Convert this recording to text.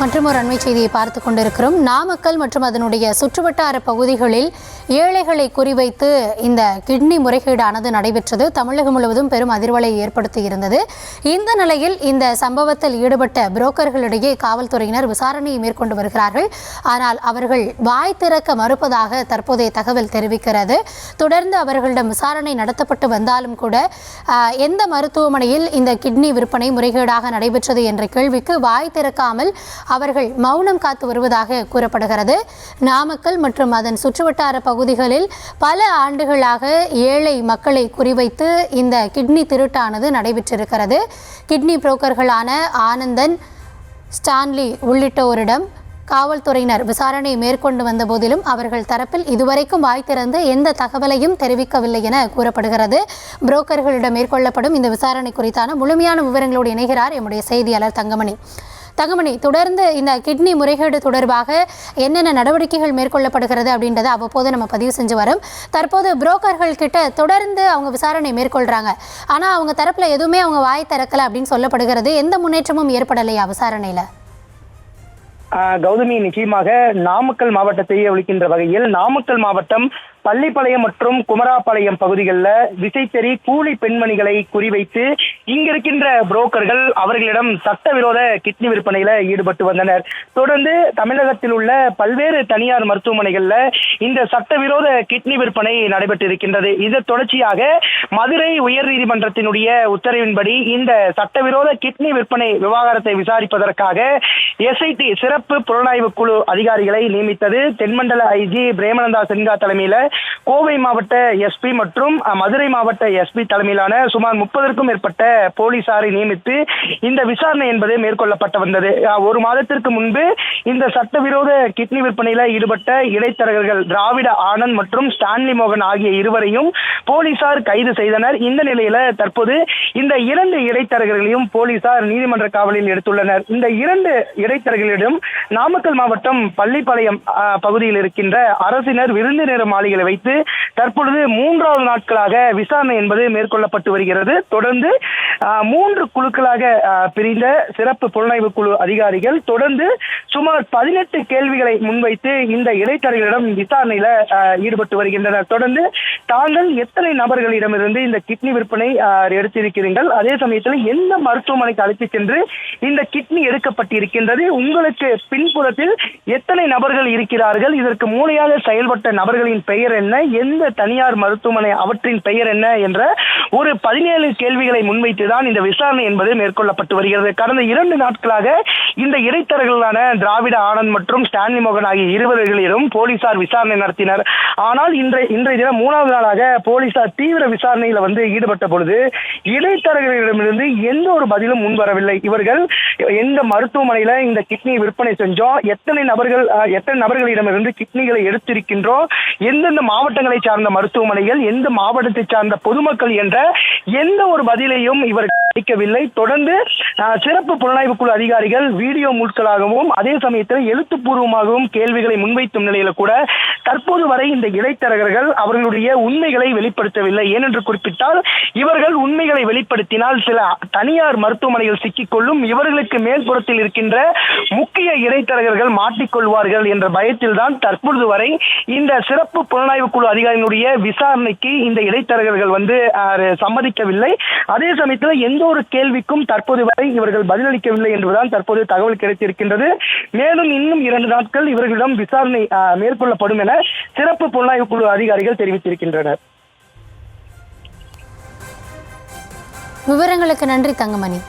மற்றும் ஒரு அண்மை செய்தியை பார்த்து கொண்டிருக்கிறோம். நாமக்கல் மற்றும் அதனுடைய சுற்றுவட்டார பகுதிகளில் ஏழைகளை குறிவைத்து இந்த கிட்னி முறைகேடானது நடைபெற்றது. தமிழகம் முழுவதும் பெரும் அதிர்வலை ஏற்படுத்தி இருந்தது. இந்த நிலையில் இந்த சம்பவத்தில் ஈடுபட்ட புரோக்கர்களிடையே காவல்துறையினர் விசாரணையை மேற்கொண்டு வருகிறார்கள். ஆனால் அவர்கள் வாய் திறக்க மறுப்பதாக தற்போதைய தகவல் தெரிவிக்கிறது. தொடர்ந்து அவர்களிடம் விசாரணை நடத்தப்பட்டு வந்தாலும் கூட எந்த மருத்துவமனையில் இந்த கிட்னி விற்பனை முறைகேடாக நடைபெற்றது என்ற கேள்விக்கு வாய் திறக்காமல் அவர்கள் மௌனம் காத்து வருவதாக கூறப்படுகிறது. நாமக்கல் மற்றும் அதன் சுற்றுவட்டார பகுதிகளில் பல ஆண்டுகளாக ஏழை மக்களை குறிவைத்து இந்த கிட்னி திருட்டானது நடைபெற்றிருக்கிறது. கிட்னி புரோக்கர்களான ஆனந்தன், ஸ்டான்லி உள்ளிட்டோரிடம் காவல்துறையினர் விசாரணை மேற்கொண்டு வந்த போதிலும் அவர்கள் தரப்பில் இதுவரைக்கும் வாய் திறந்து எந்த தகவலையும் தெரிவிக்கவில்லை என கூறப்படுகிறது. புரோக்கர்களிடம் மேற்கொள்ளப்படும் இந்த விசாரணை குறித்தான முழுமையான விவரங்களோடு இணைகிறார் எம்முடைய செய்தியாளர் தங்கமணி. தொடர்ந்து இந்த கிட்னி முறைகேடு தொடர்பாக என்னென்ன நடவடிக்கைகள் மேற்கொள்ளப்படுகிறது அப்படின்றத அவ்வப்போது நம்ம பதிவு செஞ்சு வரோம். தற்போது புரோக்கர்கள் கிட்ட தொடர்ந்து அவங்க விசாரணை மேற்கொள்றாங்க. ஆனால் அவங்க தரப்புல எதுவுமே அவங்க வாய் திறக்கல அப்படின்னு சொல்லப்படுகிறது. எந்த முன்னேற்றமும் ஏற்படலையா விசாரணையில? கௌதமி, நிச்சயமாக நாமக்கல் மாவட்டத்தை ஒழிக்கின்ற வகையில் நாமக்கல் மாவட்டம் பள்ளிப்பாளையம் மற்றும் குமராபாளையம் பகுதிகளில் விசைத்தறி கூலி பெண்மணிகளை குறிவைத்து இங்க இருக்கின்ற புரோக்கர்கள் அவர்களிடம் சட்டவிரோத கிட்னி விற்பனையில ஈடுபட்டு வந்தனர். தொடர்ந்து தமிழகத்தில் உள்ள பல்வேறு தனியார் மருத்துவமனைகள்ல இந்த சட்டவிரோத கிட்னி விற்பனை நடைபெற்றிருக்கின்றது. இது தொடர்ச்சியாக மதுரை உயர் நீதிமன்றத்தினுடைய உத்தரவின்படி இந்த சட்டவிரோத கிட்னி விற்பனை விவகாரத்தை விசாரிப்பதற்காக SIT சிறப்பு புலனாய்வு குழு அதிகாரிகளை நியமித்தது. தென்மண்டல IG பிரேமநந்தா சென்கா தலைமையில கோவை மாவட்ட SP மற்றும் மதுரை மாவட்ட SP தலைமையிலான சுமார் 30க்கும் மேற்பட்ட போலீசாரை நியமித்து இந்த விசாரணை என்பது மேற்கொள்ளப்பட்டு வந்தது. ஒரு மாதத்திற்கு முன்பு இந்த சட்டவிரோத கிட்னி விற்பனையில ஈடுபட்ட இடைத்தரகர்கள் திராவிட ஆனந்த் மற்றும் ஸ்டான்லி மோகன் ஆகிய இருவரையும் போலீசார் கைது செய்தனர். இந்த நிலையில தற்போது இந்த 2 இடைத்தரகர்களையும் போலீசார் நீதிமன்ற காவலில் எடுத்துள்ளனர். இந்த 2 இடைத்தரகர்களிடம் நாமக்கல் மாவட்டம் பள்ளிப்பாளையம் பகுதியில் இருக்கின்ற அரசினர் விருந்தினர் மாளிகை வைத்து தற்பொழுது 3வது நாட்களாக விசாரணை என்பது மேற்கொள்ளப்பட்டு வருகிறது. தொடர்ந்து 3 குழுக்களாக பிரிந்த சிறப்பு புலனாய்வு குழு அதிகாரிகள் தொடர்ந்து சுமார் 18 கேள்விகளை முன்வைத்து இந்த இடைத்தரகர்களிடம் விசாரணையில ஈடுபட்டு வருகின்றனர். தொடர்ந்து தாங்கள் எத்தனை நபர்களிடமிருந்து இந்த கிட்னி விற்பனை எடுத்திருக்கிறீர்கள், அதே சமயத்தில் எந்த மருத்துவமனைக்கு அழைத்து சென்று இந்த கிட்னி எடுக்கப்பட்டிருக்கின்றது, உங்களுக்கு பின்புறத்தில் எத்தனை நபர்கள் இருக்கிறார்கள், இதற்கு மூளையாக செயல்பட்ட நபர்களின் பெயர் என்ன, எந்த தனியார் மருத்துவமனை அவற்றின் பெயர் என்ன என்ற ஒரு 17 கேள்விகளை முன்வைத்துதான் இந்த விசாரணை என்பது மேற்கொள்ளப்பட்டு வருகிறது. கடந்த 2 நாட்களாக இந்த இடைத்தரகர்களான திராவிட ஆனந்த் மற்றும் ஸ்டான்லி மோகன் ஆகிய இருவர்களிடம் போலீசார் விசாரணை நடத்தினர். ஆனால் இன்றைய தினம் 3வது நாளாக போலீசார் தீவிர விசாரணையில ஈடுபட்ட பொழுது இடைத்தரகர்களிடமிருந்து எந்த ஒரு பதிலும் முன்வரவில்லை. இவர்கள் எந்த மருத்துவமனையில இந்த கிட்னி விற்பனை செஞ்சோம், எத்தனை நபர்களிடமிருந்து கிட்னிகளை எடுத்திருக்கின்றோம், எந்தெந்த மாவட்டங்களை சார்ந்த மருத்துவமனைகள், எந்த மாவட்டத்தை சார்ந்த பொதுமக்கள் என்ற எந்த ஒரு பதிலையும் இவர்கள் அளிக்கவில்லை. தொடர்ந்து சிறப்பு புலனாய்வு குழு அதிகாரிகள் வீடியோ மூட்களாகவும் அதே சமயத்தில் எழுத்துப்பூர்வமாகவும் கேள்விகளை முன்வைத்தும் நிலையில கூட தற்போது வரை இந்த இடைத்தரகர்கள் அவர்களுடைய உண்மைகளை வெளிப்படுத்தவில்லை. ஏனென்று குறிப்பிட்டால் இவர்கள் உண்மைகளை வெளிப்படுத்தினால் சில தனியார் மருத்துவமனைகள் சிக்கிக்கொள்ளும், இவர்களுக்கு மேல்புறத்தில் இருக்கின்ற முக்கிய இடைத்தரகர்கள் மாட்டிக்கொள்வார்கள் என்ற பயத்தில் தான் தற்பொழுது வரை இந்த சிறப்பு புலனாய்வு குழு அதிகாரிகளுடைய விசாரணைக்கு இந்த இடைத்தரகர்கள் சம்மதிக்கவில்லை. அதே சமயத்தில் எந்த ஒரு கேள்விக்கும் தற்போது வரை இவர்கள் பதிலளிக்கவில்லை என்பதுதான் தற்போது தகவல் கிடைத்திருக்கின்றது. மேலும் இன்னும் 2 நாட்கள் இவர்களிடம் விசாரணை மேற்கொள்ளப்படும் என சிறப்பு புலனாய்வு குழு அதிகாரிகள் தெரிவித்திருக்கின்றனர். விவரங்களுக்கு நன்றி தங்கமணி.